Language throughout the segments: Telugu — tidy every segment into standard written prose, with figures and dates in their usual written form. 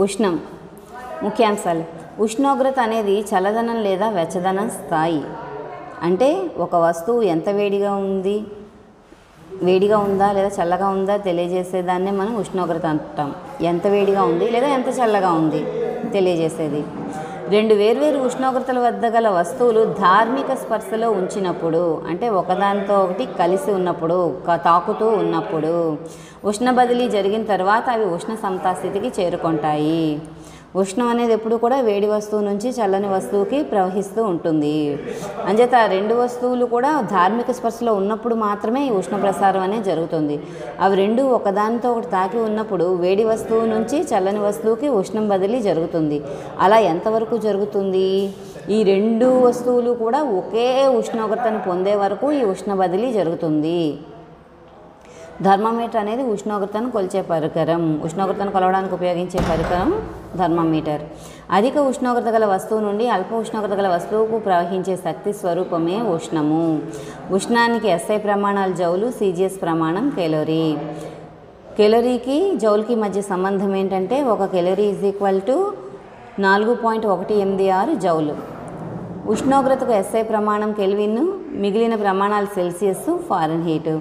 ఉష్ణం. ముఖ్యాంశాలు. ఉష్ణోగ్రత అనేది చల్లదనం లేదా వెచ్చదనం స్థాయి. అంటే ఒక వస్తువు ఎంత వేడిగా ఉందా లేదా చల్లగా ఉందా తెలియజేసేదాన్నే మనం ఉష్ణోగ్రత అంటాం. ఎంత వేడిగా ఉంది లేదా ఎంత చల్లగా ఉంది తెలియజేసేది. రెండు వేర్వేరు ఉష్ణోగ్రతల వద్ద గల వస్తువులు ధార్మిక స్పర్శలో ఉంచినప్పుడు, అంటే ఒకదానితో ఒకటి కలిసి ఉన్నప్పుడు, తాకుతూ ఉన్నప్పుడు, ఉష్ణ బదిలీ జరిగిన తర్వాత అవి ఉష్ణ సమతాస్థితికి చేరుకుంటాయి. ఉష్ణం అనేది ఎప్పుడు కూడా వేడి వస్తువు నుంచి చల్లని వస్తువుకి ప్రవహిస్తూ ఉంటుంది. అంచేత రెండు వస్తువులు కూడా ధార్మిక స్పర్శలో ఉన్నప్పుడు మాత్రమే ఈ ఉష్ణ ప్రసారం అనేది జరుగుతుంది. అవి రెండు ఒకదానితో ఒకటి తాకి ఉన్నప్పుడు వేడి వస్తువు నుంచి చల్లని వస్తువుకి ఉష్ణం బదిలీ జరుగుతుంది. అలా ఎంతవరకు జరుగుతుంది? ఈ రెండు వస్తువులు కూడా ఒకే ఉష్ణోగ్రతను పొందే వరకు ఈ ఉష్ణ బదిలీ జరుగుతుంది. థర్మామీటర్ అనేది ఉష్ణోగ్రతను కొలిచే పరికరం. ఉష్ణోగ్రతను కొలవడానికి ఉపయోగించే పరికరం థర్మామీటర్. అధిక ఉష్ణోగ్రత గల వస్తువు నుండి అల్ప ఉష్ణోగ్రత గల వస్తువుకు ప్రవహించే శక్తి స్వరూపమే ఉష్ణము. ఉష్ణానికి SI ప్రమాణాలు జౌలు, CGS ప్రమాణం కెలోరీ. కెలోరీకి జౌల్కి మధ్య సంబంధం ఏంటంటే 1 కెలోరీ = 4.186 జౌలు. ఉష్ణోగ్రతకు SI ప్రమాణం కెల్విన్, మిగిలిన ప్రమాణాలు సెల్సియస్, ఫారెన్హీట్.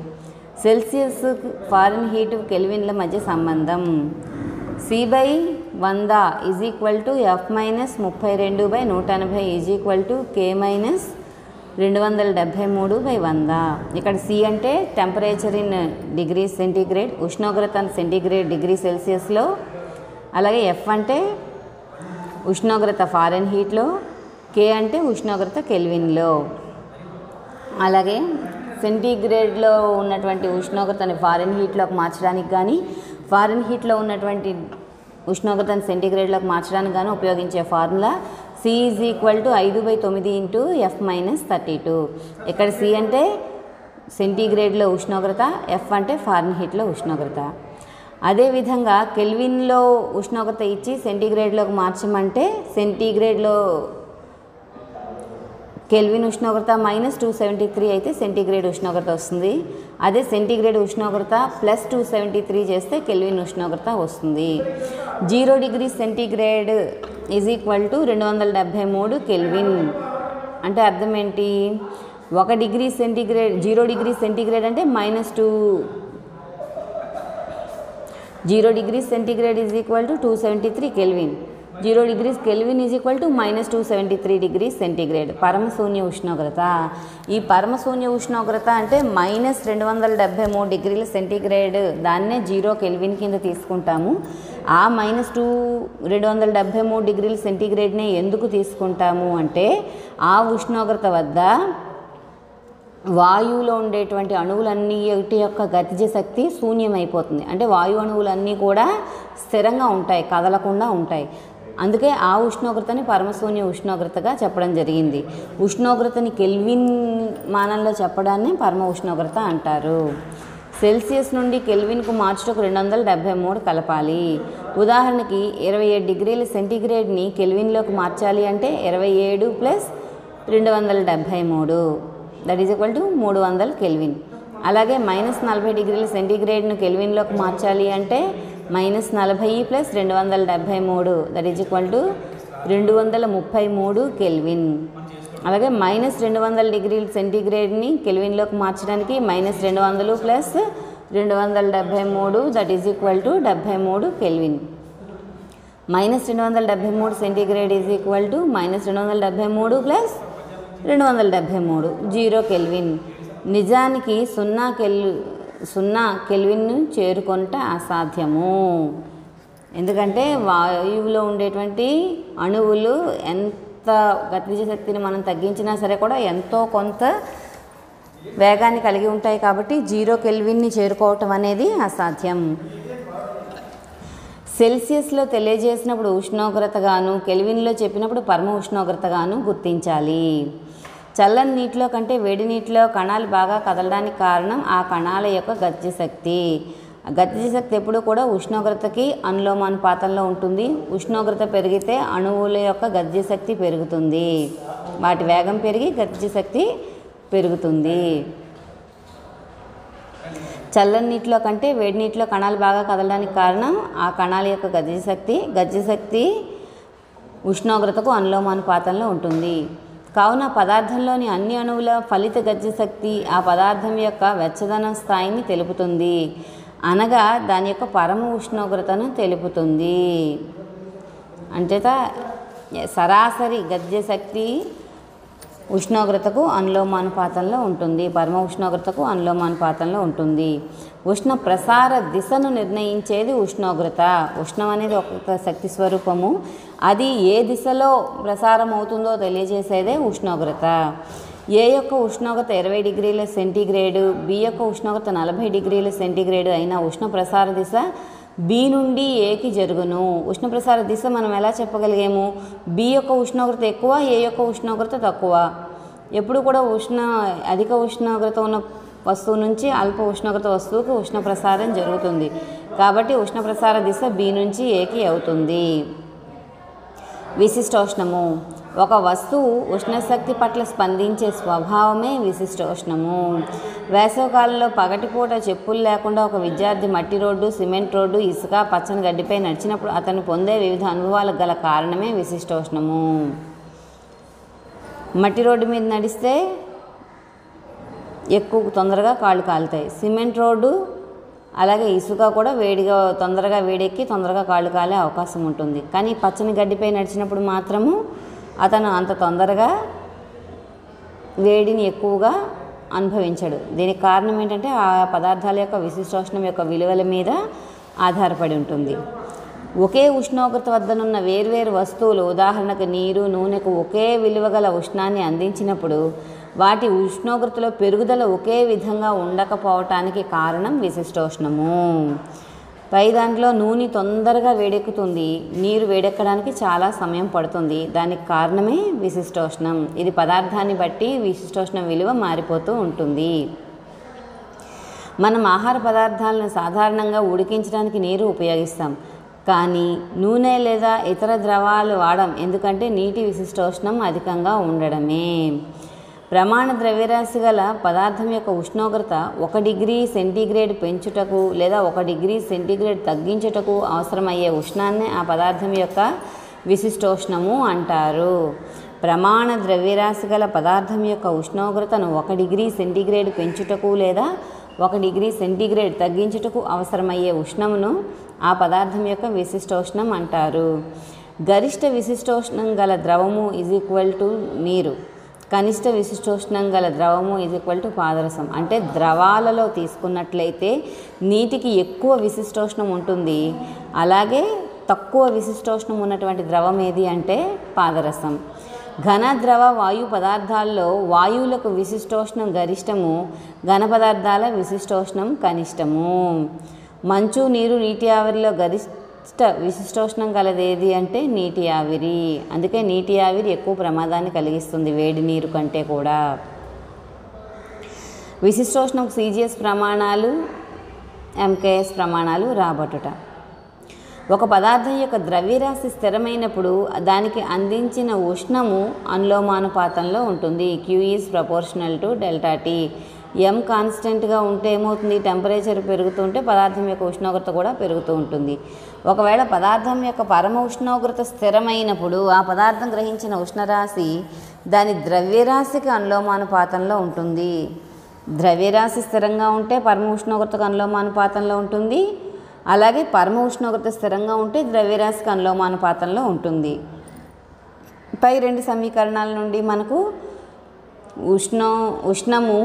సెల్సియస్, ఫారెన్హీట్, కెల్విన్ల మధ్య సంబంధం. C/100 = F-32/180 K - 273/100. ఇక్కడ C అంటే టెంపరేచర్ ఇన్ డిగ్రీ సెంటీగ్రేడ్, ఉష్ణోగ్రత సెంటీగ్రేడ్ డిగ్రీ సెల్సియస్లో. అలాగే F అంటే ఉష్ణోగ్రత ఫారెన్హీట్లో, K అంటే ఉష్ణోగ్రత కెల్విన్లో. అలాగే సెంటీగ్రేడ్లో ఉన్నటువంటి ఉష్ణోగ్రతని ఫారెన్హీట్లోకి మార్చడానికి కానీ, ఫారెన్హీట్లో ఉన్నటువంటి ఉష్ణోగ్రతను సెంటీగ్రేడ్లోకి మార్చడానికి కానీ ఉపయోగించే ఫార్ములా C = 5/9 × F-32. ఇక్కడ C అంటే సెంటీగ్రేడ్లో ఉష్ణోగ్రత, F అంటే ఫారెన్హీట్లో ఉష్ణోగ్రత. అదేవిధంగా కెల్విన్లో ఉష్ణోగ్రత ఇచ్చి సెంటీగ్రేడ్లోకి మార్చమంటే సెంటీగ్రేడ్లో కెల్విన్ ఉష్ణోగ్రత -273 అయితే సెంటీగ్రేడ్ ఉష్ణోగ్రత వస్తుంది. అదే సెంటీగ్రేడ్ ఉష్ణోగ్రత +273 చేస్తే కెల్విన్ ఉష్ణోగ్రత వస్తుంది. 0 డిగ్రీ సెంటీగ్రేడ్ = 273 కెల్విన్. అంటే అర్థం ఏంటి? 1 డిగ్రీ సెంటీగ్రేడ్, 0 డిగ్రీ సెంటీగ్రేడ్ అంటే -0 degree centigrade = 273 kelvin. 0 degree kelvin = -273 degree centigrade. పరమశూన్య ఉష్ణోగ్రత. ఈ పరమశూన్య ఉష్ణోగ్రత అంటే -273 డిగ్రీల సెంటీగ్రేడ్, దాన్నే 0 కెల్విన్ కింద తీసుకుంటాము. ఆ -273 డిగ్రీల సెంటీగ్రేడ్నే ఎందుకు తీసుకుంటాము అంటే ఆ ఉష్ణోగ్రత వద్ద వాయువులో ఉండేటువంటి అణువులన్నిటి యొక్క గతిజ శక్తి శూన్యమైపోతుంది. అంటే వాయు అణువులన్నీ కూడా స్థిరంగా ఉంటాయి, కదలకుండా ఉంటాయి. అందుకే ఆ ఉష్ణోగ్రతని పరమశూన్య ఉష్ణోగ్రతగా చెప్పడం జరిగింది. ఉష్ణోగ్రతని కెల్విన్ మానంలో చెప్పడాన్ని పరమ ఉష్ణోగ్రత అంటారు. సెల్సియస్ నుండి కెల్విన్కు మార్చుటకు 273 కలపాలి. ఉదాహరణకి 27 డిగ్రీల సెంటీగ్రేడ్ని కెల్విన్లోకి మార్చాలి అంటే 27 + 273 = 300 కెల్విన్. అలాగే -40 డిగ్రీల సెంటీగ్రేడ్ను కెల్విన్లోకి మార్చాలి అంటే -40 + 273 = 233 కెల్విన్. అలాగే -200 డిగ్రీల సెంటీగ్రేడ్ని కెల్విన్లోకి మార్చడానికి -200 + 273 = 73 కెల్విన్. -273 centigrade = -273 + 273 0 kelvin. నిజానికి 0 కెల్విన్ను చేరుకొనుట అసాధ్యము. ఎందుకంటే వాయువులో ఉండేటువంటి అణువులు ఎంత గతిజ శక్తిని మనం తగ్గించినా సరే కూడా ఎంతో కొంత వేగాన్ని కలిగి ఉంటాయి. కాబట్టి 0 కెల్విన్ని చేరుకోవటం అనేది అసాధ్యం. సెల్సియస్లో తెలియజేసినప్పుడు ఉష్ణోగ్రతగాను, కెల్విన్లో చెప్పినప్పుడు పరమ ఉష్ణోగ్రతగాను గుర్తించాలి. చల్లని నీటిలో కంటే వేడి నీటిలో కణాలు బాగా కదలడానికి కారణం ఆ కణాల యొక్క గతిజ శక్తి. గతిజ శక్తి ఎప్పుడు కూడా ఉష్ణోగ్రతకి అనులోమానుపాతంలో ఉంటుంది. ఉష్ణోగ్రత పెరిగితే అణువుల యొక్క గతిజ శక్తి పెరుగుతుంది, వాటి వేగం పెరిగి గతిజ శక్తి పెరుగుతుంది. చల్లని నీటిలో కంటే వేడి నీటిలో కణాలు బాగా కదలడానికి కారణం ఆ కణాల యొక్క గతిజ శక్తి ఉష్ణోగ్రతకు అనులోమానుపాతంలో ఉంటుంది. కావున పదార్థంలోని అన్ని అణువుల ఫలిత గతిజ శక్తి ఆ పదార్థం యొక్క వెచ్చదనం స్థాయిని తెలుపుతుంది, అనగా దాని యొక్క పరమ ఉష్ణోగ్రతను తెలుపుతుంది. అంచేత సరాసరి గతిజ శక్తి ఉష్ణోగ్రతకు అనులోమానుపాతంలో ఉంటుంది, పరమ ఉష్ణోగ్రతకు అనులోమానుపాతంలో ఉంటుంది. ఉష్ణ ప్రసార దిశను నిర్ణయించేది ఉష్ణోగ్రత. ఉష్ణం అనేది ఒక శక్తి స్వరూపము, అది ఏ దిశలో ప్రసారం అవుతుందో తెలియజేసేదే ఉష్ణోగ్రత. ఏ యొక్క ఉష్ణోగ్రత 20 డిగ్రీల సెంటీగ్రేడు, బి యొక్క ఉష్ణోగ్రత 40 డిగ్రీల సెంటీగ్రేడు అయిన ఉష్ణ ప్రసార దిశ బి నుండి ఏకి జరుగును. ఉష్ణ ప్రసార దిశ మనం ఎలా చెప్పగలిగాము? బి యొక్క ఉష్ణోగ్రత ఎక్కువ, ఏ యొక్క ఉష్ణోగ్రత తక్కువ. ఎప్పుడు కూడా అధిక ఉష్ణోగ్రత ఉన్న వస్తువు నుంచి అల్ప ఉష్ణోగ్రత వస్తువుకి ఉష్ణ ప్రసారం జరుగుతుంది. కాబట్టి ఉష్ణ ప్రసార దిశ బి నుంచి ఏకి అవుతుంది. విశిష్టోష్ణము. ఒక వస్తువు ఉష్ణశక్తి పట్ల స్పందించే స్వభావమే విశిష్టోష్ణము. వేసవికాలంలో పగటిపూట చెప్పులు లేకుండా ఒక విద్యార్థి మట్టి రోడ్డు, సిమెంట్ రోడ్డు, ఇసుక, పచ్చని గడ్డిపై నడిచినప్పుడు అతను పొందే వివిధ అనుభవాలకు గల కారణమే విశిష్టోష్ణము. మట్టి రోడ్డు మీద నడిస్తే తొందరగా కాళ్ళు కాలుతాయి. సిమెంట్ రోడ్డు అలాగే ఇసుక కూడా తొందరగా వేడెక్కి తొందరగా కాళ్ళు కాలే అవకాశం ఉంటుంది. కానీ పచ్చని గడ్డిపై నడిచినప్పుడు మాత్రము అతను అంత తొందరగా వేడిని ఎక్కువగా అనుభవించడు. దీనికి కారణం ఏంటంటే ఆ పదార్థాల యొక్క విశిష్టోష్ణం యొక్క విలువల మీద ఆధారపడి ఉంటుంది. ఒకే ఉష్ణోగ్రత వద్దనున్న వేర్వేరు వస్తువులు, ఉదాహరణకు నీరు, నూనెకు ఒకే విలువ గల ఉష్ణాన్ని అందించినప్పుడు వాటి ఉష్ణోగ్రతలో పెరుగుదల ఒకే విధంగా ఉండకపోవటానికి కారణం విశిష్టోష్ణము. పై దాంట్లో నూనె తొందరగా వేడెక్కుతుంది, నీరు వేడెక్కడానికి చాలా సమయం పడుతుంది. దానికి కారణమే విశిష్టోష్ణం. ఇది పదార్థాన్ని బట్టి విశిష్టోష్ణం విలువ మారిపోతూ ఉంటుంది. మనం ఆహార పదార్థాలను సాధారణంగా ఉడికించడానికి నీరు ఉపయోగిస్తాం, కానీ నూనె లేదా ఇతర ద్రవాలు వాడం. ఎందుకంటే నీటి విశిష్టోష్ణం అధికంగా ఉండడమే. ప్రమాణ ద్రవ్యరాశి గల పదార్థం యొక్క ఉష్ణోగ్రత 1 డిగ్రీ సెంటీగ్రేడ్ పెంచుటకు లేదా 1 డిగ్రీ సెంటీగ్రేడ్ తగ్గించుటకు అవసరమయ్యే ఉష్ణాన్ని ఆ పదార్థం యొక్క విశిష్టోష్ణము అంటారు. ప్రమాణ ద్రవ్యరాశి గల పదార్థం యొక్క ఉష్ణోగ్రతను 1 డిగ్రీ సెంటీగ్రేడ్ పెంచుటకు లేదా 1 డిగ్రీ సెంటీగ్రేడ్ తగ్గించుటకు అవసరమయ్యే ఉష్ణమును ఆ పదార్థం యొక్క విశిష్టోష్ణం అంటారు. గరిష్ట విశిష్టోష్ణం గల ద్రవము = నీరు, కనిష్ట విశిష్టోష్ణం గల ద్రవము = పాదరసం. అంటే ద్రవాలలో తీసుకున్నట్లయితే నీటికి ఎక్కువ విశిష్టోష్ణం ఉంటుంది, అలాగే తక్కువ విశిష్టోష్ణం ఉన్నటువంటి ద్రవం ఏది అంటే పాదరసం. ఘన, ద్రవ, వాయు పదార్థాల్లో వాయువులకు విశిష్టోష్ణం గరిష్టము, ఘన పదార్థాల విశిష్టోష్ణం కనిష్టము. మంచు, నీరు, నీటి ఆవిరిలో విశిష్టోష్ణం కలదేది అంటే నీటి ఆవిరి. అందుకే నీటి ఆవిరి ఎక్కువ ప్రమాదాన్ని కలిగిస్తుంది వేడి నీరు కంటే కూడా. విశిష్టోష్ణం CGS ప్రమాణాలు, MKS ప్రమాణాలు రాబట్టుట. ఒక పదార్థం యొక్క ద్రవ్యరాశి స్థిరమైనప్పుడు దానికి అందించిన ఉష్ణము అనులోమానుపాతంలో ఉంటుంది. Q is proportional to ΔT. M కాన్స్టెంట్గా ఉంటే ఏమవుతుంది? టెంపరేచర్ పెరుగుతుంటే పదార్థం యొక్క ఉష్ణోగ్రత కూడా పెరుగుతూ ఉంటుంది. ఒకవేళ పదార్థం యొక్క పరమ ఉష్ణోగ్రత స్థిరమైనప్పుడు ఆ పదార్థం గ్రహించిన ఉష్ణరాశి దాని ద్రవ్యరాశికి అనులోమానుపాతంలో ఉంటుంది. ద్రవ్యరాశి స్థిరంగా ఉంటే పరమ ఉష్ణోగ్రతకు అనులోమానుపాతంలో ఉంటుంది, అలాగే పరమ ఉష్ణోగ్రత స్థిరంగా ఉంటే ద్రవ్యరాశికి అనులోమానుపాతంలో ఉంటుంది. పై 2 సమీకరణాల నుండి మనకు ఉష్ణము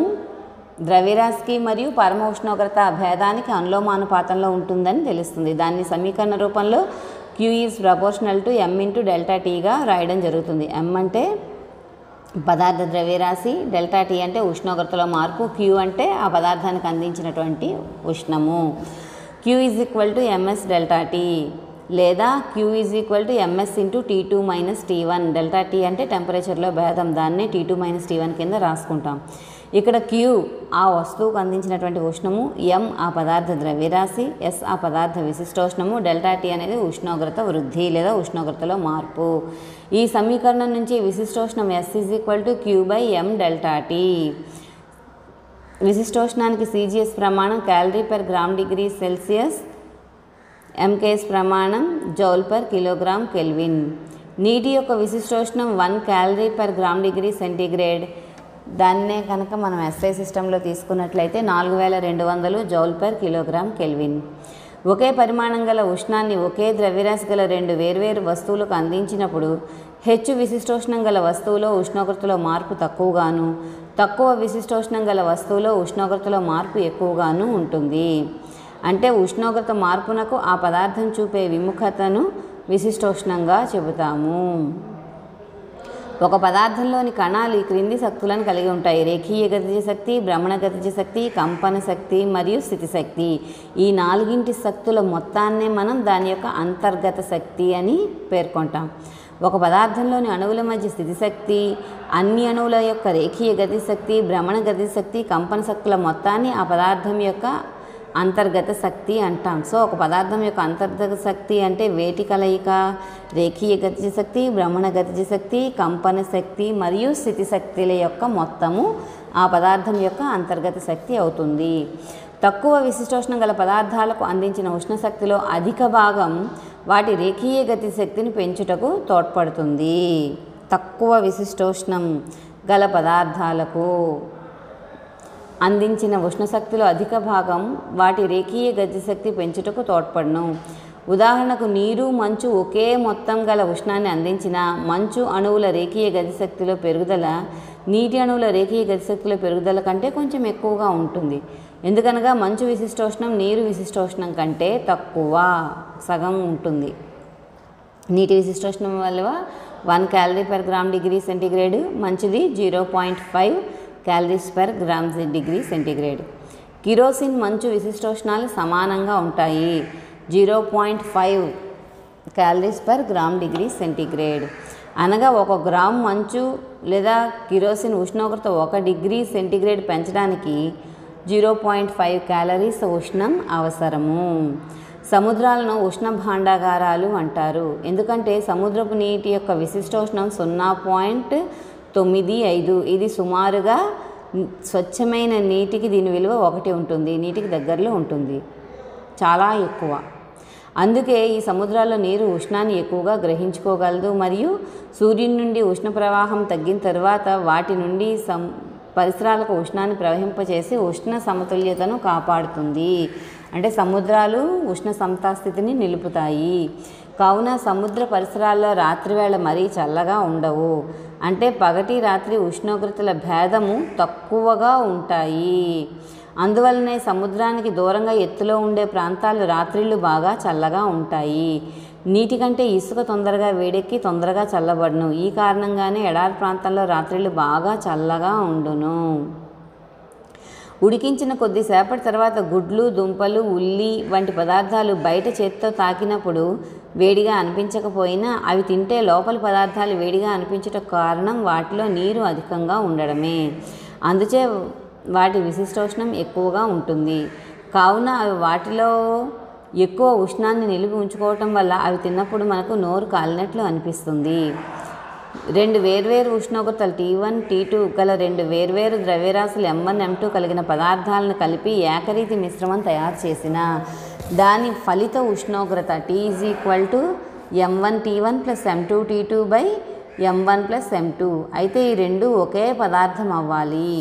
ద్రవ్యరాశికి మరియు పరమ ఉష్ణోగ్రత భేదానికి అనులోమానుపాతంలో ఉంటుందని తెలుస్తుంది. దాన్ని సమీకరణ రూపంలో Q is proportional to M into ΔTగా రాయడం జరుగుతుంది. M అంటే పదార్థ ద్రవ్యరాశి, ΔT అంటే ఉష్ణోగ్రతలో మార్పు, Q అంటే ఆ పదార్థానికి అందించినటువంటి ఉష్ణము. Q is equal to MS ΔT లేదా Q is equal to MS into T2 minus T1. ΔT అంటే టెంపరేచర్లో భేదం, దాన్ని T2 minus T1 కింద రాసుకుంటాం. ఇక్కడ Q ఆ వస్తువుకు అందించినటువంటి ఉష్ణము, M ఆ పదార్థ ద్రవ్యరాశి, S ఆ పదార్థ విశిష్టోష్ణము, ΔT అనేది ఉష్ణోగ్రత వృద్ధి లేదా ఉష్ణోగ్రతలో మార్పు. ఈ సమీకరణం నుంచి విశిష్టోష్ణం S = Q/M ΔT. విశిష్టోష్ణానికి సిజిఎస్ ప్రమాణం calorie per gram degree Celsius, MKS ప్రమాణం జౌల్ పర్ కిలోగ్రామ్ కెల్విన్. నీటి యొక్క విశిష్టోష్ణం 1 calorie per gram degree centigrade. దాన్నే కనుక మనం ఎస్ఐ సిస్టంలో తీసుకున్నట్లయితే 4200 జౌల్ పర్ కిలోగ్రామ్ కెల్విన్. ఒకే పరిమాణం గల ఉష్ణాన్ని ఒకే ద్రవ్యరాశి గల 2 వేర్వేరు వస్తువులకు అందించినప్పుడు హెచ్చు విశిష్టోష్ణం గల వస్తువులో ఉష్ణోగ్రతలో మార్పు తక్కువగాను, తక్కువ విశిష్టోష్ణం గల వస్తువులో ఉష్ణోగ్రతలో మార్పు ఎక్కువగాను ఉంటుంది. అంటే ఉష్ణోగ్రత మార్పునకు ఆ పదార్థం చూపే విముఖతను విశిష్టోష్ణంగా చెబుతాము. ఒక పదార్థంలోని కణాలు ఈ క్రింది శక్తులను కలిగి ఉంటాయి: రేఖీయ గతిజ శక్తి, భ్రమణ గతిజ శక్తి, కంపన శక్తి మరియు స్థితి శక్తి. ఈ 4 శక్తుల మొత్తాన్నే మనం దాని యొక్క అంతర్గత శక్తి అని పేర్కొంటాం. ఒక పదార్థంలోని అణువుల మధ్య స్థితి శక్తి, అన్ని అణువుల యొక్క రేఖీయ గతిజ శక్తి, భ్రమణ గతిజ శక్తి, కంపన శక్తుల మొత్తాన్ని ఆ పదార్థం యొక్క అంతర్గత శక్తి అంటాం. సో ఒక పదార్థం యొక్క అంతర్గత శక్తి అంటే వేటి కలయిక? రేఖీయ గతిజ శక్తి, భ్రమణ గతిజ శక్తి, కంపన శక్తి మరియు స్థితి శక్తుల యొక్క మొత్తము ఆ పదార్థం యొక్క అంతర్గత శక్తి అవుతుంది. తక్కువ విశిష్టోష్ణం గల పదార్థాలకు అందించిన ఉష్ణశక్తిలో అధిక భాగం వాటి రేఖీయ గతి శక్తిని పెంచుటకు తోడ్పడుతుంది. తక్కువ విశిష్టోష్ణం గల పదార్థాలకు అందించిన ఉష్ణశక్తిలో అధిక భాగం వాటి రేఖీయ గతిశక్తి పెంచుటకు తోడ్పడును. ఉదాహరణకు నీరు, మంచు ఒకే మొత్తం గల ఉష్ణాన్ని అందించిన మంచు అణువుల రేఖీయ గతిశక్తిలో పెరుగుదల నీటి అణువుల రేఖీయ గతిశక్తిలో పెరుగుదల కంటే కొంచెం ఎక్కువగా ఉంటుంది. ఎందుకనగా మంచు విశిష్టోష్ణం నీరు విశిష్టోష్ణం కంటే తక్కువ, సగం ఉంటుంది. నీటి విశిష్టోష్ణం వల్ల 1 calorie per gram degree centigrade, మంచిది 0.5 calories per gram degree centigrade. Kerosene, మంచు విశిష్టోష్ణాలు సమానంగా ఉంటాయి, 0.5 calories per gram degree centigrade. అనగా 1 గ్రామ్ మంచు లేదా కిరోసిన్ ఉష్ణోగ్రత 1 డిగ్రీ సెంటీగ్రేడ్ పెంచడానికి 0.5 క్యాలరీస్ ఉష్ణం అవసరము. సముద్రాలను ఉష్ణ భాండాగారాలు అంటారు. ఎందుకంటే సముద్రపు నీటి యొక్క విశిష్టోష్ణం 0.95. ఇది సుమారుగా స్వచ్ఛమైన నీటికి దీని విలువ 1 ఉంటుంది. నీటికి దగ్గరలో ఉంటుంది, చాలా ఎక్కువ. అందుకే ఈ సముద్రాల్లో నీరు ఉష్ణాన్ని ఎక్కువగా గ్రహించుకోగలదు మరియు సూర్యుని నుండి ఉష్ణ ప్రవాహం తగ్గిన తర్వాత వాటి నుండి పరిసరాలకు ఉష్ణాన్ని ప్రవహింపచేసి ఉష్ణ సమతుల్యతను కాపాడుతుంది. అంటే సముద్రాలు ఉష్ణ సమతాస్థితిని నిలుపుతాయి. కావున సముద్ర పరిసరాల్లో రాత్రివేళ మరీ చల్లగా ఉండవు. అంటే పగటి రాత్రి ఉష్ణోగ్రతల భేదము తక్కువగా ఉంటాయి. అందువల్లనే సముద్రానికి దూరంగా ఎత్తులో ఉండే ప్రాంతాలు రాత్రిళ్ళు బాగా చల్లగా ఉంటాయి. నీటి కంటే ఇసుక తొందరగా వేడెక్కి తొందరగా చల్లబడును. ఈ కారణంగానే ఎడారి ప్రాంతాల్లో రాత్రిళ్ళు బాగా చల్లగా ఉండును. ఉడికించిన కొద్దిసేపటి తర్వాత గుడ్లు, దుంపలు, ఉల్లి వంటి పదార్థాలు బయట చేతితో తాకినప్పుడు వేడిగా అనిపించకపోయినా అవి తింటే లోపలి పదార్థాలు వేడిగా అనిపించటం కారణం వాటిలో నీరు అధికంగా ఉండడమే. అందుచే వాటి విశిష్టోష్ణం ఎక్కువగా ఉంటుంది. కావున అవి వాటిలో ఎక్కువ ఉష్ణాన్ని నిలిపి ఉంచుకోవటం వల్ల అవి తిన్నప్పుడు మనకు నోరు కాలినట్లు అనిపిస్తుంది. 2 వేర్వేరు ఉష్ణోగ్రతలు T1, T2 గల 2 వేర్వేరు ద్రవ్యరాశులు M1, M2 కలిగిన పదార్థాలను కలిపి ఏకరీతి మిశ్రమం తయారు చేసిన దాని ఫలిత ఉష్ణోగ్రత T M1T1 + M2T2 / M1 + M2. అయితే ఈ రెండు ఒకే పదార్థం అవ్వాలి.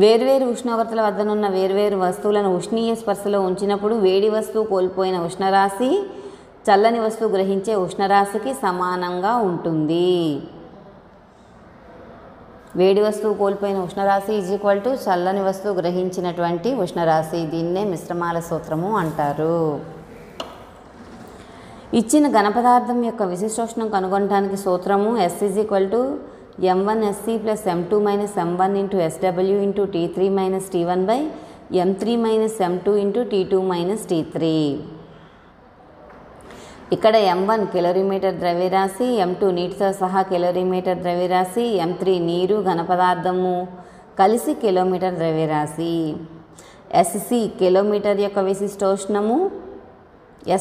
వేర్వేరు ఉష్ణోగ్రతల వద్దనున్న వేర్వేరు వస్తువులను ఉష్ణీయ స్పర్శలో ఉంచినప్పుడు వేడి వస్తువు కోల్పోయిన ఉష్ణరాశి చల్లని వస్తువు గ్రహించే ఉష్ణరాశికి సమానంగా ఉంటుంది. వేడి వస్తువు కోల్పోయిన ఉష్ణరాశి = చల్లని వస్తువు గ్రహించినటువంటి ఉష్ణరాశి. దీన్నే మిశ్రమాల సూత్రము అంటారు. ఇచ్చిన ఘనపదార్థం యొక్క విశిష్టోష్ణం కనుగొనడానికి సూత్రము S = M1SC + M2 - M1 × SW × T3 - T1 / M3 - M2 × T2 - T3. ఇక్కడ M1 కిలోమీటర్ ద్రవ్యరాశి, M2 నీటితో సహా కిలోమీటర్ ద్రవ్యరాశి, M3 నీరు ఘనపదార్థము కలిసి కిలోమీటర్ ద్రవ్యరాశి. SC కిలోమీటర్ యొక్క విశిష్టోష్ణము,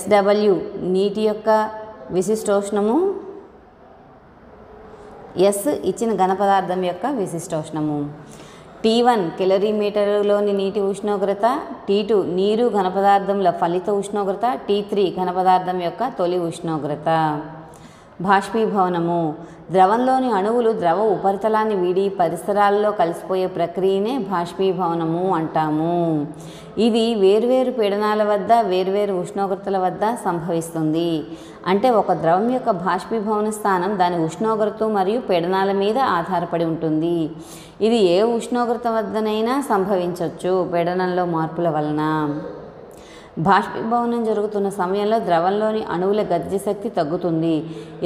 SW నీటి యొక్క విశిష్టోష్ణము, ఎస్ ఇచ్చిన ఘన పదార్థం యొక్క విశిష్టోష్ణము. T1 కెలరీమీటర్లోని నీటి ఉష్ణోగ్రత, T2 నీరు ఘన పదార్థంలో ఫలిత ఉష్ణోగ్రత, T3 ఘన పదార్థం యొక్క తొలి ఉష్ణోగ్రత. బాష్పీభవనము ద్రవంలోని అణువులు ద్రవ ఉపరితలాన్ని వీడి పరిసరాల్లో కలిసిపోయే ప్రక్రియనే బాష్పీభవనము అంటాము. ఇది వేర్వేరు పీడనాల వద్ద వేర్వేరు ఉష్ణోగ్రతల వద్ద సంభవిస్తుంది. అంటే ఒక ద్రవం యొక్క బాష్పీభవన స్థానం దాని ఉష్ణోగ్రత మరియు పీడనాల మీద ఆధారపడి ఉంటుంది. ఇది ఏ ఉష్ణోగ్రత వద్దనైనా సంభవించవచ్చు పీడనంలో మార్పుల వలన. బాష్పీభవనం జరుగుతున్న సమయంలో ద్రవంలోని అణువుల గతిజ శక్తి తగ్గుతుంది.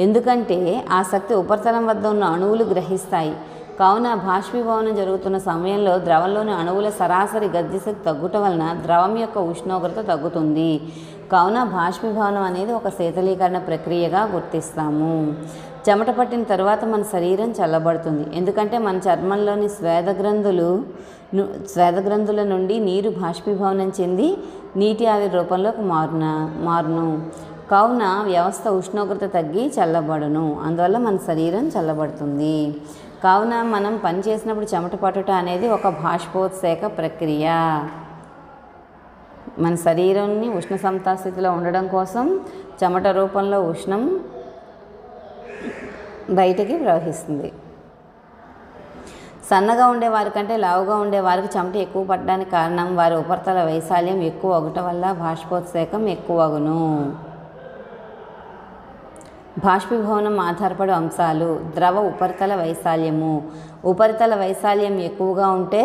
ఎందుకంటే ఆ శక్తి ఉపరితలం వద్ద ఉన్న అణువులు గ్రహిస్తాయి. కావున బాష్పీభవనం జరుగుతున్న సమయంలో ద్రవంలోని అణువుల సరాసరి గతిజ శక్తి తగ్గుట వలన ద్రవం యొక్క ఉష్ణోగ్రత తగ్గుతుంది. కావున బాష్పీభవనం అనేది ఒక శీతలీకరణ ప్రక్రియగా గుర్తిస్తాము. చెమట పట్టిన తర్వాత మన శరీరం చల్లబడుతుంది. ఎందుకంటే మన చర్మంలోని స్వేదగ్రంథుల నుండి నీరు బాష్పీభవనం చెంది నీటి ఆవిరి రూపంలోకి మారును. కావున వ్యవస్థ ఉష్ణోగ్రత తగ్గి చల్లబడును. అందువల్ల మన శరీరం చల్లబడుతుంది. కావున మనం పని చేసినప్పుడు చెమట పట్టుట అనేది ఒక బాష్పోత్సేక ప్రక్రియ. మన శరీరాన్ని ఉష్ణ సమతాస్థితిలో ఉండడం కోసం చెమట రూపంలో ఉష్ణం బయటికి ప్రవహిస్తుంది. సన్నగా ఉండేవారి కంటే లావుగా ఉండేవారికి చెమట ఎక్కువ పట్టడానికి కారణం వారి ఉపరితల వైశాల్యం ఎక్కువ అగుట వల్ల బాష్పోత్సేకం ఎక్కువగును. బాష్పీభవనం ఆధారపడే అంశాలు. ద్రవ ఉపరితల వైశాల్యము. ఉపరితల వైశాల్యం ఎక్కువగా ఉంటే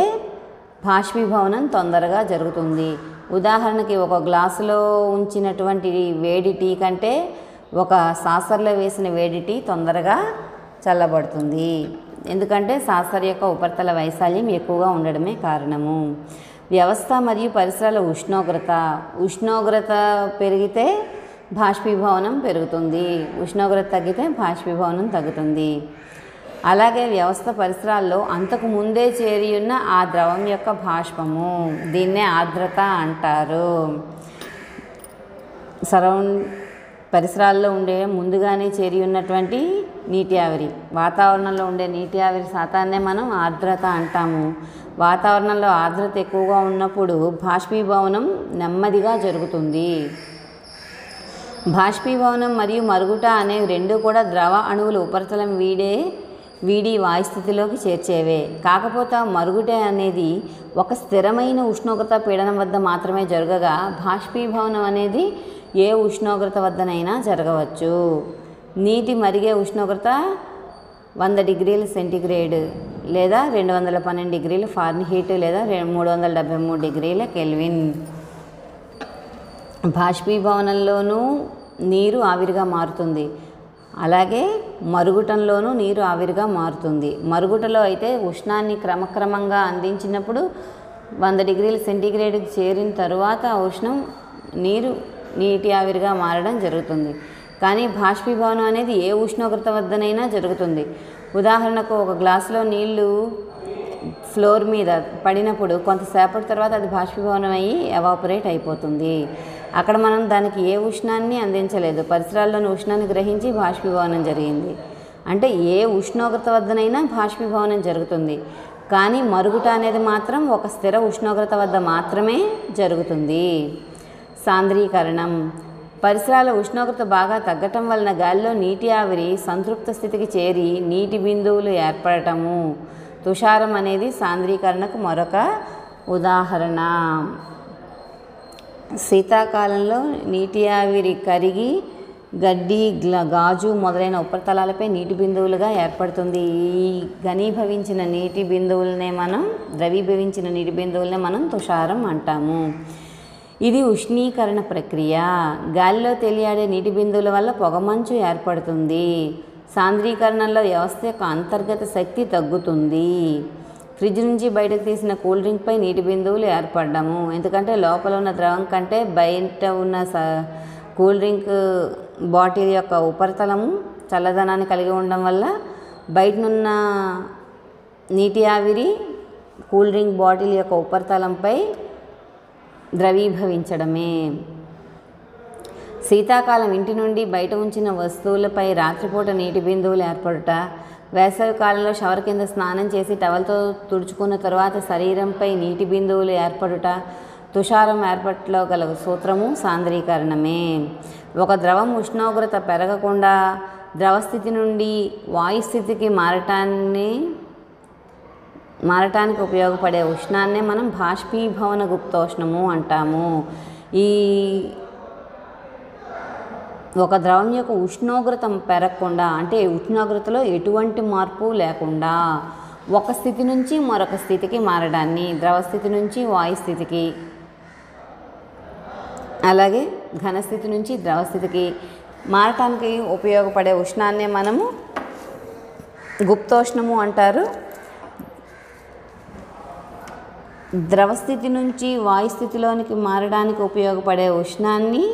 బాష్పీభవనం తొందరగా జరుగుతుంది. ఉదాహరణకి ఒక గ్లాసులో ఉంచినటువంటి వేడి టీ కంటే ఒక సాసర్లో వేసిన వేడి టీ తొందరగా చల్లబడుతుంది. ఎందుకంటే సాసర్ యొక్క ఉపరితల వైశాల్యం ఎక్కువగా ఉండడమే కారణము. వ్యవస్థ మరియు పరిసరాల ఉష్ణోగ్రత పెరిగితే బాష్పీభవనం పెరుగుతుంది. ఉష్ణోగ్రత తగ్గితే బాష్పీభవనం తగ్గుతుంది. అలాగే వ్యవస్థ పరిసరాల్లో అంతకు ముందే చేరి ఉన్న ఆ ద్రవం యొక్క బాష్పము, దీన్నే ఆర్ద్రత అంటారు. పరిసరాల్లో ఉండే ముందుగానే చేరి ఉన్నటువంటి నీటి ఆవిరి, వాతావరణంలో ఉండే నీటి ఆవిరి శాతాన్నే మనం ఆర్ద్రత అంటాము. వాతావరణంలో ఆర్ద్రత ఎక్కువగా ఉన్నప్పుడు బాష్పీభవనం నెమ్మదిగా జరుగుతుంది. బాష్పీభవనం మరియు మరుగుట అనేవి రెండు కూడా ద్రవ అణువులు ఉపరితలం వీడి వాయుస్థితిలోకి చేర్చేవే. కాకపోతే మరుగుట అనేది ఒక స్థిరమైన ఉష్ణోగ్రత పీడనం వద్ద మాత్రమే జరగగా బాష్పీభవనం అనేది ఏ ఉష్ణోగ్రత వద్దనైనా జరగవచ్చు. నీటి మరిగే ఉష్ణోగ్రత 100 డిగ్రీల సెంటీగ్రేడ్ లేదా 212 డిగ్రీల ఫారెన్హీట్ లేదా 373 డిగ్రీల కెల్విన్. బాష్పీభవనంలోనూ నీరు ఆవిరిగా మారుతుంది. అలాగే మరుగుటంలోనూ నీరు ఆవిరిగా మారుతుంది. మరుగుటలో అయితే ఉష్ణాన్ని క్రమక్రమంగా అందించినప్పుడు 100 డిగ్రీల సెంటీగ్రేడ్కి చేరిన తరువాత ఆ ఉష్ణం నీటి ఆవిరిగా మారడం జరుగుతుంది. కానీ బాష్పీభవనం అనేది ఏ ఉష్ణోగ్రత వద్దనైనా జరుగుతుంది. ఉదాహరణకు ఒక గ్లాసులో నీళ్లు ఫ్లోర్ మీద పడినప్పుడు కొంతసేపటి తర్వాత అది బాష్పీభవనం అయ్యి ఎవాపరేట్ అయిపోతుంది. అక్కడ మనం దానికి ఏ ఉష్ణాన్ని అందించలేదు, పరిసరాల్లోని ఉష్ణాన్ని గ్రహించి బాష్పీభవనం జరిగింది. అంటే ఏ ఉష్ణోగ్రత వద్దనైనా బాష్పీభవనం జరుగుతుంది. కానీ మరుగుట అనేది మాత్రం ఒక స్థిర ఉష్ణోగ్రత వద్ద మాత్రమే జరుగుతుంది. సాంద్రీకరణం. పరిసరాల ఉష్ణోగ్రత బాగా తగ్గటం వలన గాలిలో నీటి ఆవిరి సంతృప్త స్థితికి చేరి నీటి బిందువులు ఏర్పడటము. తుషారం అనేది సాంద్రీకరణకు మరొక ఉదాహరణ. శీతాకాలంలో నీటి ఆవిరి కరిగి గడ్డి, గాజు మొదలైన ఉపరితలాలపై నీటి బిందువులుగా ఏర్పడుతుంది. ఈ ఘనీభవించిన నీటి బిందువులనే ద్రవీభవించిన నీటి బిందువులనే మనం తుషారం అంటాము. ఇది ఉష్ణీకరణ ప్రక్రియ. గాలిలో తేలియాడే నీటి బిందువుల వల్ల పొగమంచు ఏర్పడుతుంది. సాంద్రీకరణలో వ్యవస్థ యొక్క అంతర్గత శక్తి తగ్గుతుంది. ఫ్రిడ్జ్ నుంచి బయటకు తీసిన కూల్ డ్రింక్పై నీటి బిందువులు ఏర్పడ్డము. ఎందుకంటే లోపల ఉన్న ద్రవం కంటే బయట ఉన్న కూల్ డ్రింక్ బాటిల్ యొక్క ఉపరితలము చల్లదనాన్ని కలిగి ఉండడం వల్ల బయటనున్న నీటి ఆవిరి కూల్ డ్రింక్ బాటిల్ యొక్క ఉపరితలంపై ద్రవీభవించడమే. శీతాకాలం ఇంటి నుండి బయట ఉంచిన వస్తువులపై రాత్రిపూట నీటి బిందువులు ఏర్పడుట వేసవి కాలంలో షవర్ కింద స్నానం చేసి టవల్తో తుడుచుకున్న తరువాత శరీరంపై నీటి బిందువులు ఏర్పడుట, తుషారం ఏర్పట్లో గల సూత్రము సాంద్రీకరణమే. ఒక ద్రవం ఉష్ణోగ్రత పెరగకుండా ద్రవస్థితి నుండి వాయుస్థితికి మారటానికి ఉపయోగపడే ఉష్ణాన్నే మనం బాష్పీభవన గుప్తోష్ణము అంటాము. ఒక ద్రవం యొక్క ఉష్ణోగ్రత పెరగకుండా అంటే ఉష్ణోగ్రతలో ఎటువంటి మార్పు లేకుండా ఒక స్థితి నుంచి మరొక స్థితికి మారడాన్ని, ద్రవస్థితి నుంచి వాయుస్థితికి, అలాగే ఘనస్థితి నుంచి ద్రవస్థితికి మారటానికి ఉపయోగపడే ఉష్ణాన్నే మనము గుప్తోష్ణము అంటారు. ద్రవస్థితి నుంచి వాయుస్థితిలోనికి మారడానికి ఉపయోగపడే ఉష్ణాన్ని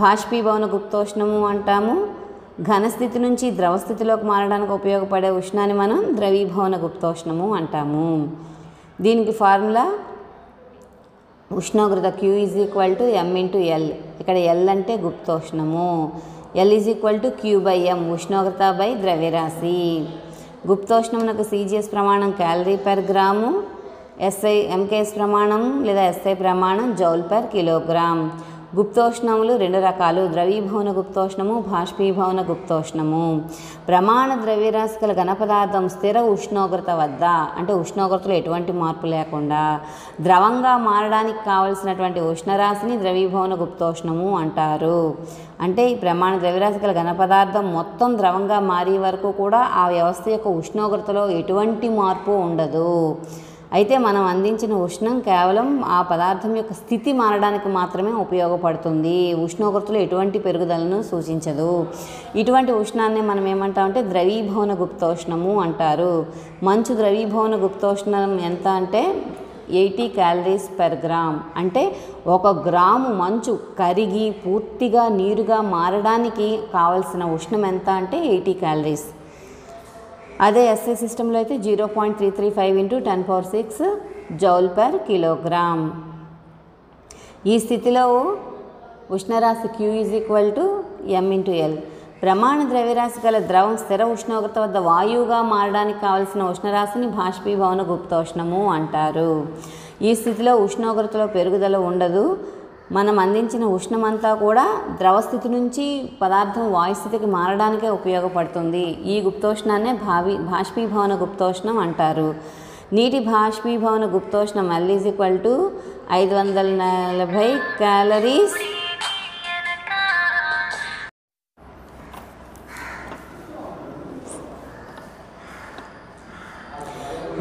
బాష్పీభవన గుప్తోష్ణము అంటాము. ఘనస్థితి నుంచి ద్రవస్థితిలోకి మారడానికి ఉపయోగపడే ఉష్ణాన్ని మనం ద్రవీభవన గుప్తోష్ణము అంటాము. దీనికి ఫార్ములా ఉష్ణోగ్రత Q = m × L. ఇక్కడ L అంటే గుప్తోష్ణము, L = Q/m ఉష్ణోగ్రత బై ద్రవ్యరాశి. గుప్తోష్ణమునకు CGS ప్రమాణం calorie/గ్రాము, MKS ప్రమాణం లేదా SI ప్రమాణం Joule/కిలోగ్రామ్. గుప్తోష్ణములు రెండు రకాలు, ద్రవీభవన గుప్తోష్ణము, బాష్పీభవన గుప్తోష్ణము. ప్రమాణ ద్రవ్యరాశి గల ఘనపదార్థం స్థిర ఉష్ణోగ్రత వద్ద అంటే ఉష్ణోగ్రతలో ఎటువంటి మార్పు లేకుండా ద్రవంగా మారడానికి కావలసినటువంటి ఉష్ణరాశిని ద్రవీభవన గుప్తోష్ణము అంటారు. అంటే ఈ ప్రమాణ ద్రవ్యరాశి గల ఘనపదార్థం మొత్తం ద్రవంగా మారే వరకు కూడా ఆ వ్యవస్థ యొక్క ఉష్ణోగ్రతలో ఎటువంటి మార్పు ఉండదు. అయితే మనం అందించిన ఉష్ణం కేవలం ఆ పదార్థం యొక్క స్థితి మారడానికి మాత్రమే ఉపయోగపడుతుంది, ఉష్ణోగ్రతలో ఎటువంటి పెరుగుదలను సూచించదు. ఇటువంటి ఉష్ణాన్ని మనం ఏమంటామంటే ద్రవీభవన గుప్తోష్ణము అంటారు. మంచు ద్రవీభవన గుప్తోష్ణం ఎంత అంటే 80 calories/గ్రామ్. అంటే 1 గ్రాము మంచు కరిగి పూర్తిగా నీరుగా మారడానికి కావలసిన ఉష్ణం ఎంత అంటే 80 calories. అదే SI సిస్టంలో అయితే 0.335 × 10⁶ Joule/కిలోగ్రామ్. ఈ స్థితిలో ఉష్ణరాశి Q = m × L. ప్రమాణ ద్రవ్యరాశి గల ద్రవం స్థిర ఉష్ణోగ్రత వద్ద వాయువుగా మారడానికి కావలసిన ఉష్ణరాశిని బాష్పీభవన గుప్తోష్ణము అంటారు. ఈ స్థితిలో ఉష్ణోగ్రతలో పెరుగుదల ఉండదు. మనం అందించిన ఉష్ణమంతా కూడా ద్రవస్థితి నుంచి పదార్థం వాయుస్థితికి మారడానికే ఉపయోగపడుతుంది. ఈ గుప్తోష్ణాన్నే బాష్పీభవన గుప్తోష్ణం అంటారు. నీటి బాష్పీభవన గుప్తోష్ణం L = 540 calories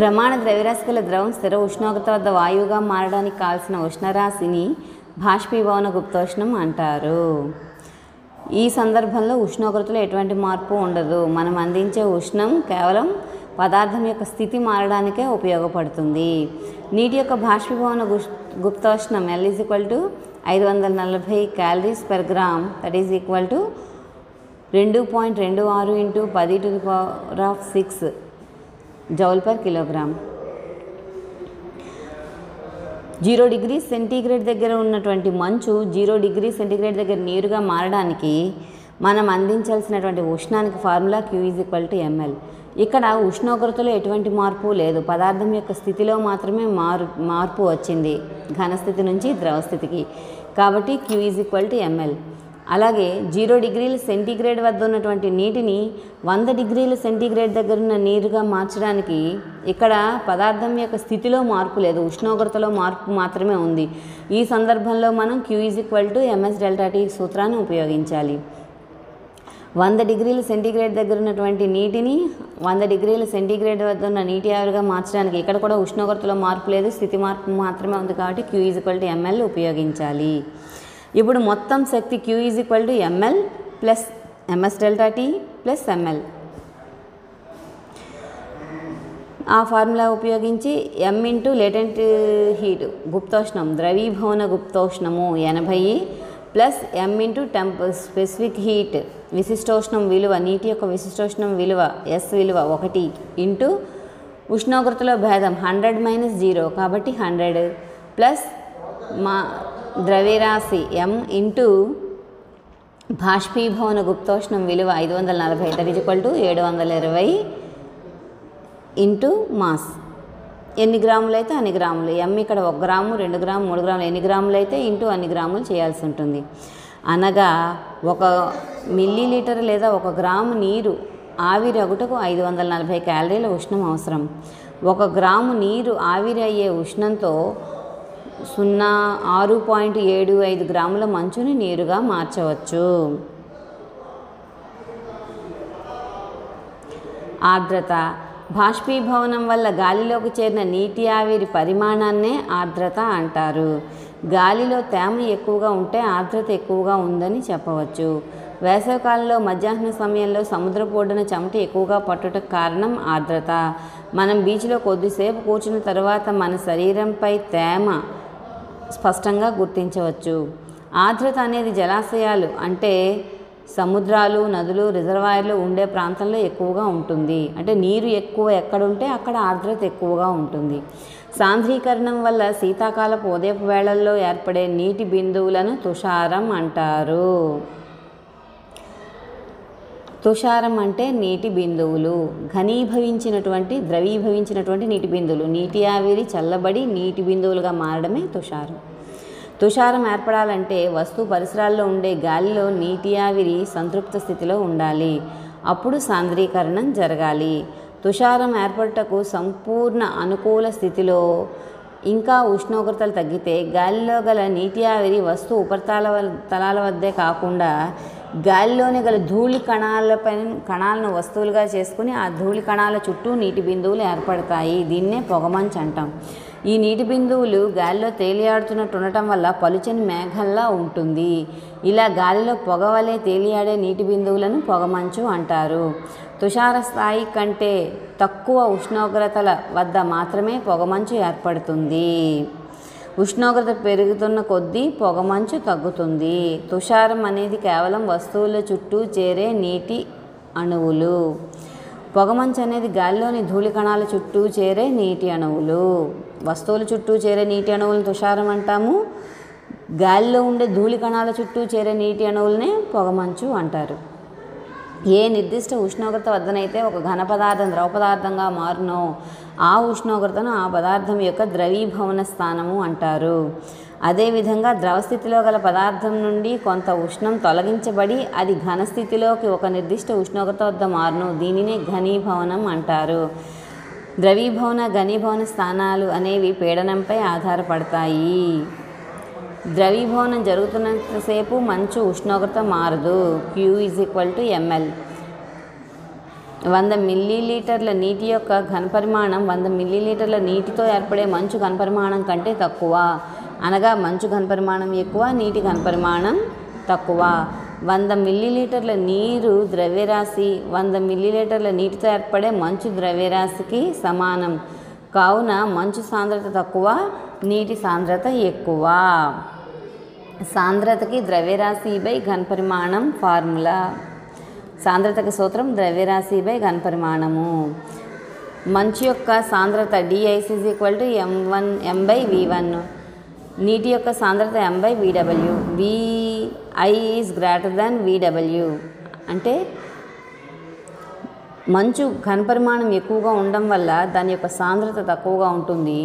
ప్రమాణ ద్రవ్యరాశి గల ద్రవం స్థిర ఉష్ణోగ్రత వద్ద వాయువుగా మారడానికి కావాల్సిన ఉష్ణరాశిని బాష్పీభవన గుప్తోష్ణం అంటారు. ఈ సందర్భంలో ఉష్ణోగ్రతలో ఎటువంటి మార్పు ఉండదు. మనం అందించే ఉష్ణం కేవలం పదార్థం యొక్క స్థితి మారడానికే ఉపయోగపడుతుంది. నీటి యొక్క బాష్పీభవన గుప్తోష్ణం L = 540 calories/గ్రామ్. దట్ ఈజ్ ఈక్వల్ టు 2.26 × 10⁶ Joule/కిలోగ్రామ్. 0 డిగ్రీ సెంటీగ్రేడ్ దగ్గర ఉన్నటువంటి మంచు 0 డిగ్రీ సెంటీగ్రేడ్ దగ్గర నీరుగా మారడానికి మనం అందించాల్సినటువంటి ఉష్ణానికి ఫార్ములా Q = mL. ఇక్కడ ఉష్ణోగ్రతలో ఎటువంటి మార్పు లేదు, పదార్థం యొక్క స్థితిలో మాత్రమే మార్పు వచ్చింది ఘనస్థితి నుంచి ద్రవస్థితికి. కాబట్టి Q = mL. అలాగే 0 డిగ్రీల సెంటీగ్రేడ్ వద్ద ఉన్నటువంటి నీటిని 100 డిగ్రీల సెంటీగ్రేడ్ దగ్గర ఉన్న నీరుగా మార్చడానికి ఇక్కడ పదార్థం యొక్క స్థితిలో మార్పు లేదు, ఉష్ణోగ్రతలో మార్పు మాత్రమే ఉంది. ఈ సందర్భంలో మనం Q = ms∆T సూత్రాన్ని ఉపయోగించాలి. 100 డిగ్రీల సెంటీగ్రేడ్ దగ్గర ఉన్నటువంటి నీటిని 100 డిగ్రీల సెంటీగ్రేడ్ వద్ద ఉన్న నీటి ఆవిరిగా మార్చడానికి ఇక్కడ కూడా ఉష్ణోగ్రతలో మార్పు లేదు, స్థితి మార్పు మాత్రమే ఉంది. కాబట్టి Q = mL ఉపయోగించాలి. ఇప్పుడు మొత్తం శక్తి Q = mL + ms∆T + mL. ఆ ఫార్ములా ఉపయోగించి m × లేటెంట్ హీట్ గుప్తోష్ణం ద్రవీభవన గుప్తోష్ణము 80 ప్లస్ m × స్పెసిఫిక్ హీట్ విశిష్టోష్ణం విలువ, నీటి యొక్క విశిష్టోష్ణం విలువ S విలువ 1 ఇంటూ ఉష్ణోగ్రతలో భేదం 100 - 0 కాబట్టి 100 ప్లస్ మా ద్రవ్యరాశి m ఇంటూ బాష్పీభవన గుప్తోష్ణం విలువ 540 = 720 ఇంటూ మాస్. ఎన్ని గ్రాములు అయితే అన్ని గ్రాములు. ఎం ఇక్కడ 1 గ్రాము 2 గ్రాము 3 గ్రాములు ఎన్ని గ్రాములు అయితే ఇంటూ అన్ని గ్రాములు చేయాల్సి ఉంటుంది. అనగా 1 మిల్లీలీటర్ లేదా 1 గ్రాము నీరు ఆవిరి అగుటకు 540 క్యాలరీల ఉష్ణం అవసరం. 1 గ్రాము నీరు ఆవిరి అయ్యే ఉష్ణంతో 6.75 గ్రాముల మంచుని నీరుగా మార్చవచ్చు. ఆర్ద్రత బాష్పీభవనం వల్ల గాలిలోకి చేరిన నీటి ఆవిరి పరిమాణాన్నే ఆర్ద్రత అంటారు. గాలిలో తేమ ఎక్కువగా ఉంటే ఆర్ద్రత ఎక్కువగా ఉందని చెప్పవచ్చు. వేసవికాలంలో మధ్యాహ్న సమయంలో సముద్రపు ఒడ్డున చెమట ఎక్కువగా పట్టుటకు కారణం ఆర్ద్రత. మనం బీచ్లో కొద్దిసేపు కూర్చున్న తర్వాత మన శరీరంపై తేమ స్పష్టంగా గుర్తించవచ్చు. ఆర్ద్రత అనేది జలాశయాలు అంటే సముద్రాలు, నదులు, రిజర్వాయర్లు ఉండే ప్రాంతంలో ఎక్కువగా ఉంటుంది. అంటే నీరు ఎక్కువ ఎక్కడుంటే అక్కడ ఆర్ద్రత ఎక్కువగా ఉంటుంది. సాంద్రీకరణం వల్ల శీతాకాలపు ఉదయపు వేళల్లో ఏర్పడే నీటి బిందువులను తుషారం అంటారు. తుషారం అంటే నీటి బిందువులు, ఘనీభవించినటువంటి ద్రవీభవించినటువంటి నీటి బిందువులు. నీటి ఆవిరి చల్లబడి నీటి బిందువులుగా మారడమే తుషారం. తుషారం ఏర్పడాలంటే వస్తువు పరిసరాల్లో ఉండే గాలిలో నీటి ఆవిరి సంతృప్త స్థితిలో ఉండాలి. అప్పుడు సాంద్రీకరణం జరగాలి. తుషారం ఏర్పడుటకు సంపూర్ణ అనుకూల స్థితిలో ఇంకా ఉష్ణోగ్రతలు తగ్గితే గాలిలో గల నీటి ఆవిరి వస్తువు ఉపరితలాల వద్దే కాకుండా గాలిలోనే గల ధూళి కణాలను వస్తువులుగా చేసుకుని ఆ ధూళి కణాల చుట్టూ నీటి బిందువులు ఏర్పడతాయి. దీన్నే పొగమంచు అంటాం. ఈ నీటి బిందువులు గాలిలో తేలియాడుతున్నట్టు ఉండటం వల్ల పలుచని మేఘంలా ఉంటుంది. ఇలా గాలిలో పొగవలే తేలియాడే నీటి బిందువులను పొగమంచు అంటారు. తుషార స్థాయి కంటే తక్కువ ఉష్ణోగ్రతల వద్ద మాత్రమే పొగమంచు ఏర్పడుతుంది. ఉష్ణోగ్రత పెరుగుతున్న కొద్దీ పొగమంచు తగ్గుతుంది. తుషారం అనేది కేవలం వస్తువుల చుట్టూ చేరే నీటి అణువులు. పొగమంచు అనేది గాలిలోని ధూళి కణాల చుట్టూ చేరే నీటి అణువులు. వస్తువుల చుట్టూ చేరే నీటి అణువులను తుషారం అంటాము. గాలిలో ఉండే ధూళి కణాల చుట్టూ చేరే నీటి అణువులనే పొగమంచు అంటారు. ఏ నిర్దిష్ట ఉష్ణోగ్రత వద్దనైతే ఒక ఘన పదార్థం ద్రవ పదార్థంగా మారునో ఆ ఉష్ణోగ్రతను ఆ పదార్థం యొక్క ద్రవీభవన స్థానము అంటారు. అదేవిధంగా ద్రవస్థితిలో గల పదార్థం నుండి కొంత ఉష్ణం తొలగించబడి అది ఘనస్థితిలోకి ఒక నిర్దిష్ట ఉష్ణోగ్రత వద్ద మారును. దీనినే ఘనీభవనం అంటారు. ద్రవీభవన ఘనీభవన స్థానాలు అనేవి పీడనంపై ఆధారపడతాయి. ద్రవీభవనం జరుగుతున్నంతసేపు మంచు ఉష్ణోగ్రత మారదు. Q = ml. 100 మిల్లీలీటర్ల నీటి యొక్క ఘనపరిమాణం 100 మిల్లీలీటర్ల నీటితో ఏర్పడే మంచు ఘనపరిమాణం కంటే తక్కువ. అనగా మంచు ఘనపరిమాణం ఎక్కువ, నీటి ఘనపరిమాణం తక్కువ. 100 మిల్లీలీటర్ల నీరు ద్రవ్యరాశి 100 మిల్లీలీటర్ల నీటితో ఏర్పడే మంచు ద్రవ్యరాశికి సమానం. కావున మంచు సాంద్రత తక్కువ, నీటి సాంద్రత ఎక్కువ. సాంద్రతకి ద్రవ్యరాశి బై ఘనపరిమాణం ఫార్ములా. సాంద్రతకి సూత్రం ద్రవ్యరాశి బై ఘనపరిమాణము. మంచు యొక్క సాంద్రత DIC = m/v1. నీటి యొక్క సాంద్రత m/vw. Vi is greater than Vw. అంటే మంచు ఘనపరిమాణం ఎక్కువగా ఉండడం వల్ల దాని యొక్క సాంద్రత తక్కువగా ఉంటుంది.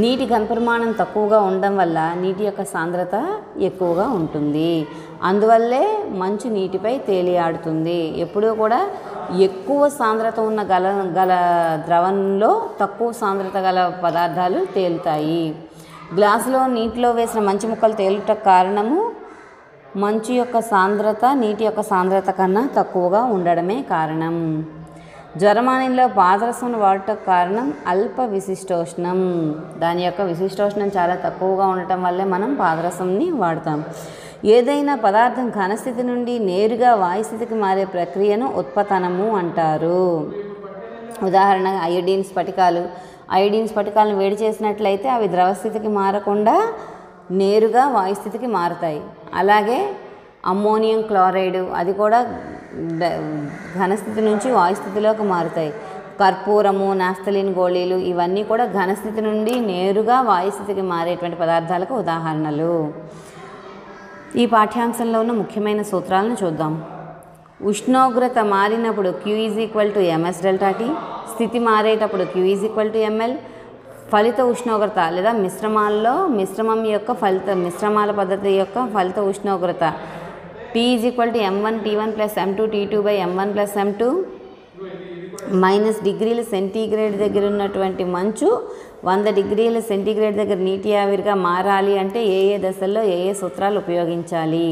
నీటి ఘనపరిమాణం తక్కువగా ఉండడం వల్ల నీటి యొక్క సాంద్రత ఎక్కువగా ఉంటుంది. అందువల్లే మంచు నీటిపై తేలియాడుతుంది. ఎప్పుడూ కూడా ఎక్కువ సాంద్రత ఉన్న గల ద్రవంలో తక్కువ సాంద్రత గల పదార్థాలు తేలుతాయి. గ్లాసులో నీటిలో వేసిన మంచు ముక్కలు తేలుటకు కారణము మంచు యొక్క సాంద్రత నీటి యొక్క సాంద్రత కన్నా తక్కువగా ఉండడమే కారణం. జ్వరమానంలో పాదరసం వాడటకు కారణం అల్ప విశిష్టోష్ణం. దాని యొక్క విశిష్టోష్ణం చాలా తక్కువగా ఉండటం వల్లే మనం పాదరసంని వాడతాం. ఏదైనా పదార్థం ఘనస్థితి నుండి నేరుగా వాయుస్థితికి మారే ప్రక్రియను ఉత్పతనము అంటారు. ఉదాహరణగా అయోడిన్ స్ఫటికాలను వేడి చేసినట్లయితే అవి ద్రవస్థితికి మారకుండా నేరుగా వాయుస్థితికి మారుతాయి. అలాగే అమ్మోనియం క్లోరైడ్ అది కూడా ఘనస్థితి నుంచి వాయుస్థితిలోకి మారుతాయి. కర్పూరము, నాఫ్థలిన్ గోళీలు ఇవన్నీ కూడా ఘనస్థితి నుండి నేరుగా వాయుస్థితికి మారేటువంటి పదార్థాలకు ఉదాహరణలు. ఈ పాఠ్యాంశంలో ఉన్న ముఖ్యమైన సూత్రాలను చూద్దాం. ఉష్ణోగ్రత మారినప్పుడు Q = ms డెల్టా T, స్థితి మారేటప్పుడు Q = ml. ఫలిత ఉష్ణోగ్రత లేదా మిశ్రమాల పద్ధతి యొక్క ఫలిత ఉష్ణోగ్రత T = m1 T1 + m2 T2 / m1 + m2. -°C దగ్గర ఉన్నటువంటి మంచు 100°C దగ్గర నీటి ఆవిరిగా మారాలి అంటే ఏ దశల్లో ఏ సూత్రాలు ఉపయోగించాలి?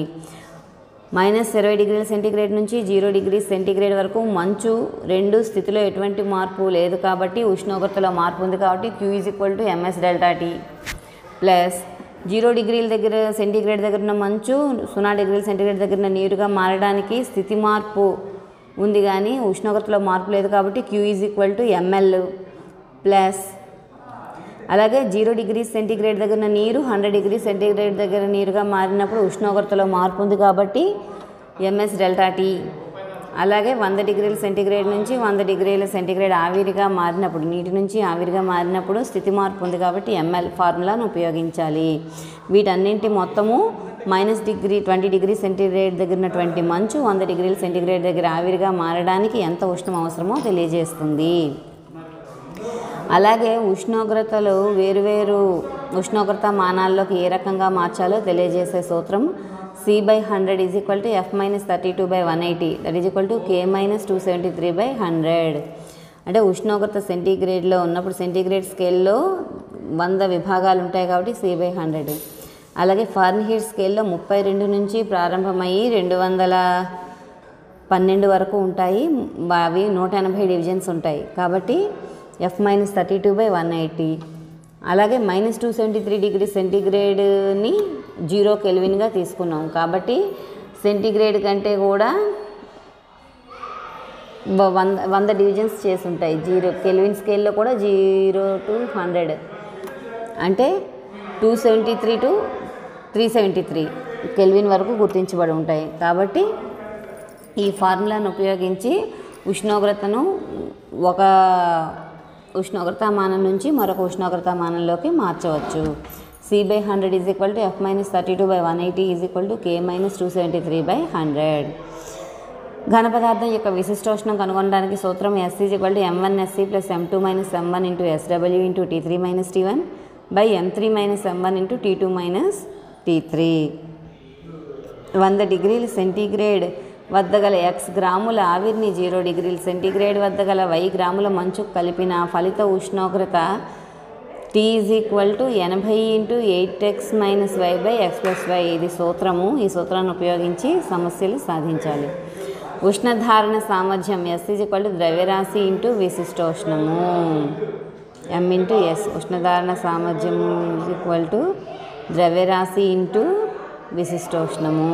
-20°C నుంచి 0°C వరకు మంచు రెండు స్థితిలో ఎటువంటి మార్పు లేదు కాబట్టి ఉష్ణోగ్రతలో మార్పు ఉంది కాబట్టి Q = ms delta T plus 0°C దగ్గర ఉన్న మంచు 0°C దగ్గర ఉన్న నీరుగా మారడానికి స్థితి మార్పు ఉంది కానీ ఉష్ణోగ్రతలో మార్పు లేదు కాబట్టి Q = ml ప్లస్ అలాగే 0°C దగ్గర ఉన్న నీరు 100°C దగ్గర నీరుగా మారినప్పుడు ఉష్ణోగ్రతలో మార్పు ఉంది కాబట్టి ms డెల్టా T. అలాగే 100°C నుంచి 100°C ఆవిరిగా మారినప్పుడు నీటి నుంచి ఆవిరిగా మారినప్పుడు స్థితి మార్పు ఉంది కాబట్టి ml ఫార్ములాను ఉపయోగించాలి. వీటన్నింటి మొత్తము -20°C దగ్గర ఉన్నటువంటి మంచు 100°C దగ్గర ఆవిరిగా మారడానికి ఎంత ఉష్ణం అవసరమో తెలియజేస్తుంది. అలాగే ఉష్ణోగ్రతలు వేరువేరు ఉష్ణోగ్రత మానాల్లోకి ఏ రకంగా మార్చాలో తెలియజేసే సూత్రం C/100 = F - 32/180 = K - 273/100. అంటే ఉష్ణోగ్రత సెంటీగ్రేడ్లో ఉన్నప్పుడు సెంటీగ్రేడ్ స్కేల్లో 100 విభాగాలు ఉంటాయి కాబట్టి C/100. అలాగే ఫారెన్హీట్ స్కేల్లో 32 నుంచి ప్రారంభమయ్యి 212 వరకు ఉంటాయి. అవి 180 డివిజన్స్ ఉంటాయి కాబట్టి F - 32/180. అలాగే -273°C 0 కెల్విన్గా తీసుకున్నాం కాబట్టి సెంటీగ్రేడ్ కంటే కూడా 100 డివిజన్స్ చేసి ఉంటాయి. 0 కెల్విన్ స్కేల్లో కూడా 0 to 100 అంటే 273 to 373 కెల్విన్ వరకు గుర్తించబడి ఉంటాయి. కాబట్టి ఈ ఫార్ములాను ఉపయోగించి ఉష్ణోగ్రతను ఒక ఉష్ణోగ్రతామానం నుంచి మరొక ఉష్ణోగ్రతామానంలోకి మార్చవచ్చు. C/100 = F - 32/180 = K - 273/100. ఘన పదార్థం యొక్క విశిష్టోష్ణం కనుగొనడానికి సూత్రం S = m1sc + m2 - m1 × SW × T3 - T1 / m3 - m1 × T2 - T3. 100°C వద్ద గల x గ్రాముల ఆవిరిని 0°C వద్ద గల y గ్రాముల మంచు కలిపిన ఫలిత ఉష్ణోగ్రత T = 80 × 8x - y/x + y. ఇది సూత్రము. ఈ సూత్రాన్ని ఉపయోగించి సమస్యలు సాధించాలి. ఉష్ణధారణ సామర్థ్యం S = ద్రవ్యరాశి × విశిష్టోష్ణము m × s. ఉష్ణధారణ సామర్థ్యం = ద్రవ్యరాశి × విశిష్టోష్ణము.